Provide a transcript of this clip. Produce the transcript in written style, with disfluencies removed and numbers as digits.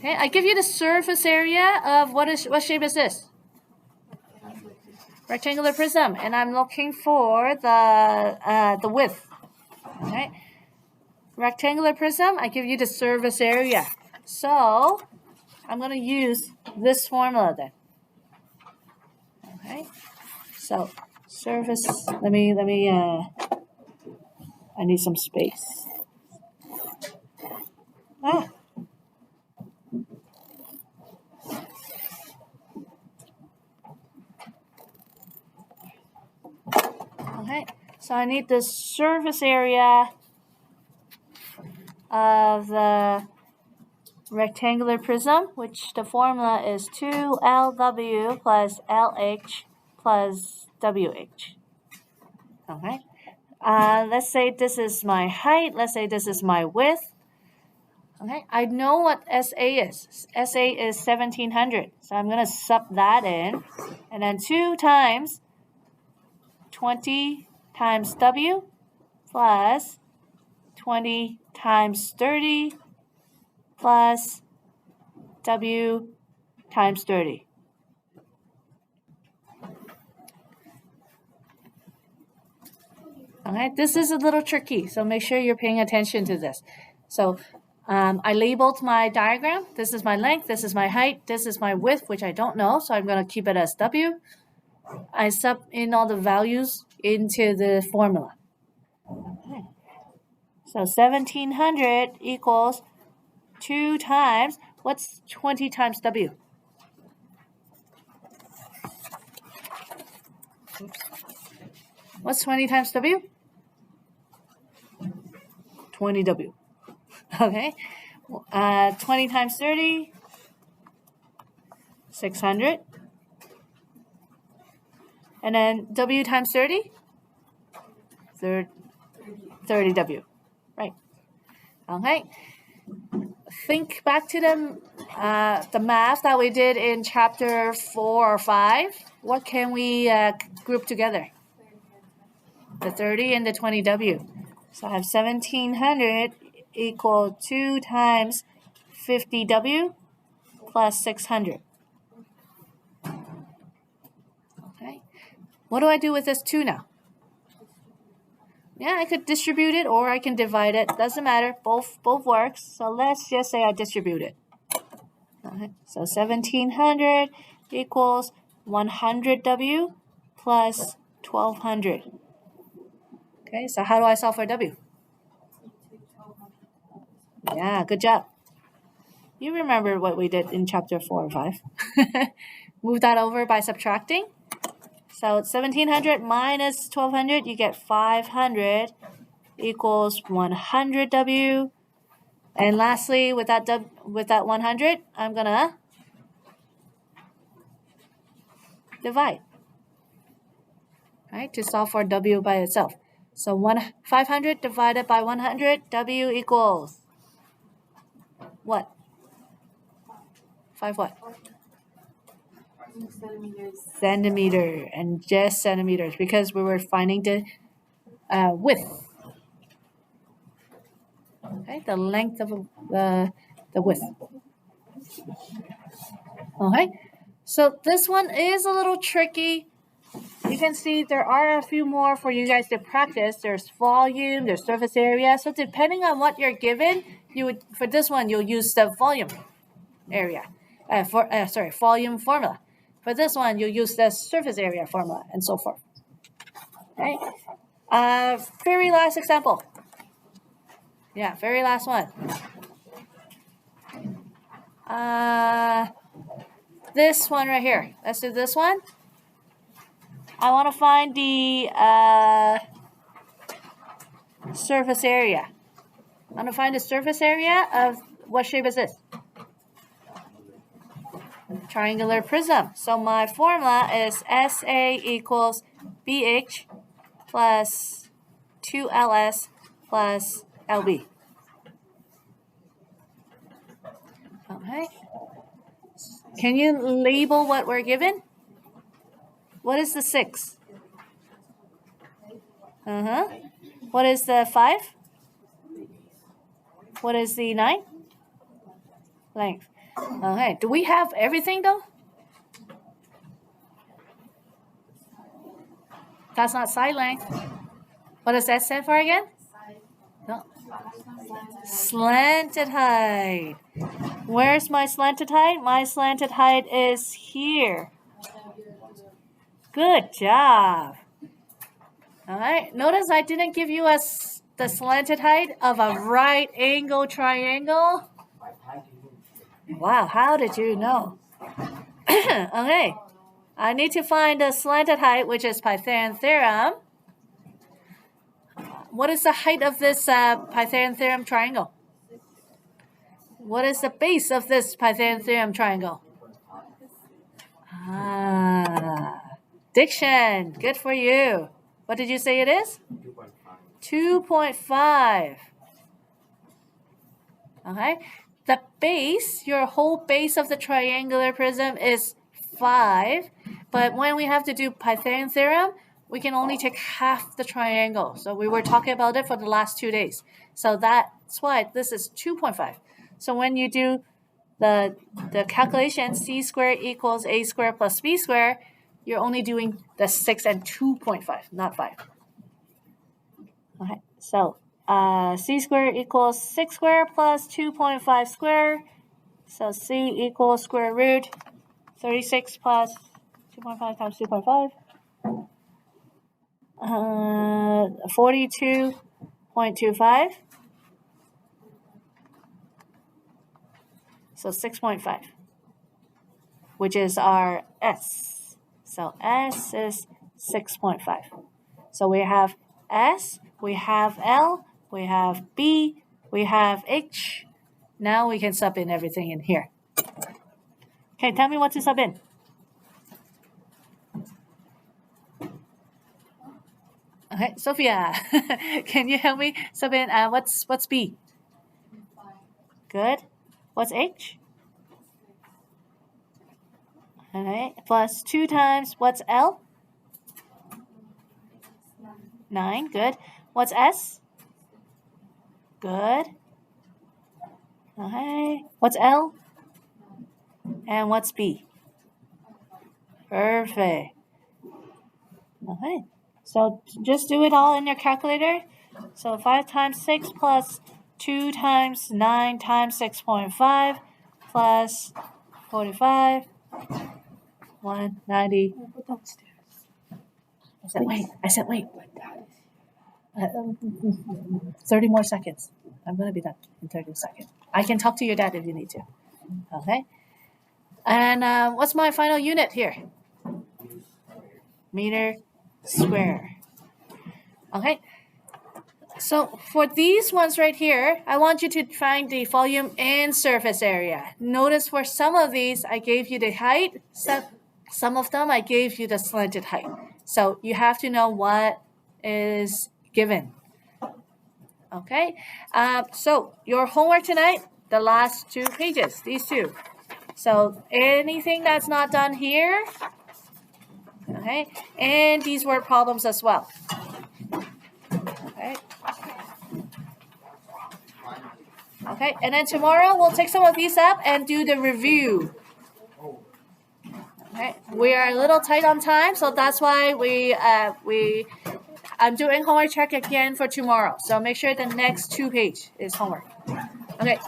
Okay, I give you the surface area of what shape is this? Rectangular prism, and I'm looking for the width. Okay, rectangular prism, I give you the surface area. So I'm going to use this formula then. Okay, so surface. Let me. I need some space. Ah. Okay, so I need the surface area of the rectangular prism, which the formula is 2LW plus LH plus WH. Okay, let's say this is my height. Let's say this is my width. Okay, I know what SA is. SA is 1700. So I'm going to sub that in. And then 2 times 20 times W plus 20 times 30 plus W times 30. Okay, this is a little tricky, so make sure you're paying attention to this. So I labeled my diagram. This is my length, this is my height, this is my width, which I don't know, so I'm going to keep it as W. I sub in all the values into the formula. Okay. So 1700 equals 2 times, what's 20 times W? What's 20 times W? 20W. Okay. 20 times 30, 600. And then W times 30, 30W. Right. Okay. Think back to the math that we did in chapter 4 or 5. What can we group together? The 30 and the 20W. So I have 1700 equal 2 times 50W plus 600. Okay. What do I do with this 2 now? Yeah, I could distribute it or I can divide it. Doesn't matter. Both works. So let's just say I distribute it. Okay. So 1700 equals 100W plus 1200. Okay, so how do I solve for W? Yeah, good job. You remember what we did in chapter 4 or 5. Move that over by subtracting. So 1700 minus 1200, you get 500 equals 100W. And lastly, with that 100, I'm going to divide. Right, to solve for W by itself. So 500 divided by 100, W equals what? 5 what? Centimeter, and just centimeters because we were finding the width. Okay, the length of the width. Okay, so this one is a little tricky. You can see there are a few more for you guys to practice. There's volume, there's surface area. So depending on what you're given, for this one you'll use the volume area. Volume formula. For this one, you'll use the surface area formula and so forth. Okay. Very last example. Yeah, very last one. This one right here. Let's do this one. I want to find the surface area. I want to find the surface area of what shape is this? Triangular prism. So my formula is SA equals BH plus 2LS plus LB. Okay. Can you label what we're given? What is the 6? What is the 5? What is the 9? Length. Okay, do we have everything though? That's not side length. What does that stand for again? No. Slanted height. Where's my slanted height? My slanted height is here. Good job. All right. Notice I didn't give you the slanted height of a right angle triangle. Wow, how did you know? Okay. I need to find the slanted height, which is Pythagorean theorem. What is the height of this Pythagorean theorem triangle? What is the base of this Pythagorean theorem triangle? Diction. Good for you. What did you say it is? 2.5. Okay. The base, your whole base of the triangular prism is 5. But when we have to do Pythagorean theorem, we can only take half the triangle. So we were talking about it for the last 2 days. So that's why this is 2.5. So when you do the calculation, c squared equals a squared plus b squared, you're only doing the 6 and 2.5, not 5. Okay, so c squared equals 6 squared plus 2.5 squared. So c equals square root 36 plus 2.5 times 2.5. 42.25. So 6.5, which is our S. So S is 6.5. So we have S, we have L, we have B, we have H. Now we can sub in everything in here. Okay, tell me what to sub in. Okay, Sophia, can you help me sub in? What's B? Good. What's H? Alright, plus 2 times what's L? 9, good. What's S? Good. Okay, what's L? And what's B? Perfect. Okay, so just do it all in your calculator. So 5 times 6 plus 2 times 9 times 6.5 plus 45, 190. I said wait. 30 more seconds. I'm going to be done in 30 seconds. I can talk to your dad if you need to. Okay. And what's my final unit here? Meter square. Okay. So for these ones right here, I want you to find the volume and surface area. Notice for some of these, I gave you the height. Some of them, I gave you the slanted height. So you have to know what is given. Okay. So your homework tonight, the last 2 pages, these 2. So anything that's not done here, okay, and these word problems as well. Okay. Okay, and then tomorrow we'll take some of these up and do the review. Okay, we are a little tight on time, so that's why I'm doing homework check again for tomorrow. So make sure the next 2 pages is homework. Okay.